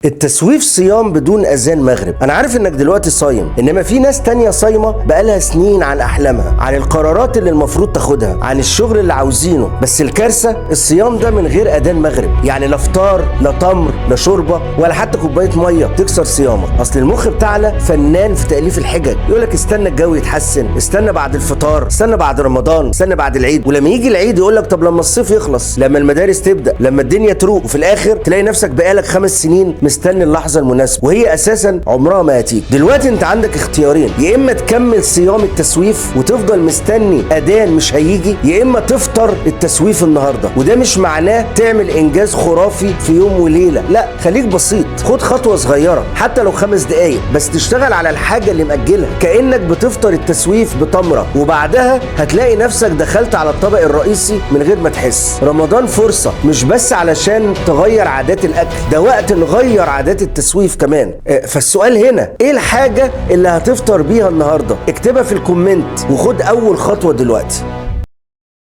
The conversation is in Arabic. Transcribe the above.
التسويف صيام بدون اذان مغرب. انا عارف انك دلوقتي صايم، انما في ناس تانية صايمه بقالها سنين عن احلامها، عن القرارات اللي المفروض تاخدها، عن الشغل اللي عاوزينه. بس الكارثه الصيام ده من غير اذان مغرب، يعني لا فطار لا تمر لا شوربه ولا حتى كوبايه ميه تكسر صيامك. اصل المخ بتاعنا فنان في تاليف الحجج، يقولك استنى الجو يتحسن، استنى بعد الفطار، استنى بعد رمضان، استنى بعد العيد، ولما يجي العيد يقولك طب لما الصيف يخلص، لما المدارس تبدا، لما الدنيا تروق، وفي الاخر تلاقي نفسك بقالك 5 سنين مستني اللحظه المناسبه، وهي اساسا عمرها ما هتيجي. دلوقتي انت عندك اختيارين، يا اما تكمل صيام التسويف وتفضل مستني اذان مش هيجي، يا اما تفطر التسويف النهارده. وده مش معناه تعمل انجاز خرافي في يوم وليله، لا، خليك بسيط، خد خطوه صغيره حتى لو 5 دقايق بس، تشتغل على الحاجه اللي مأجلها، كأنك بتفطر التسويف بتمره، وبعدها هتلاقي نفسك دخلت على الطبق الرئيسي من غير ما تحس. رمضان فرصه مش بس علشان تغير عادات الاكل، ده وقت نغير عادات التسويف كمان. فالسؤال هنا، ايه الحاجه اللي هتفطر بيها النهارده؟ اكتبها في الكومنت وخد اول خطوه دلوقتي.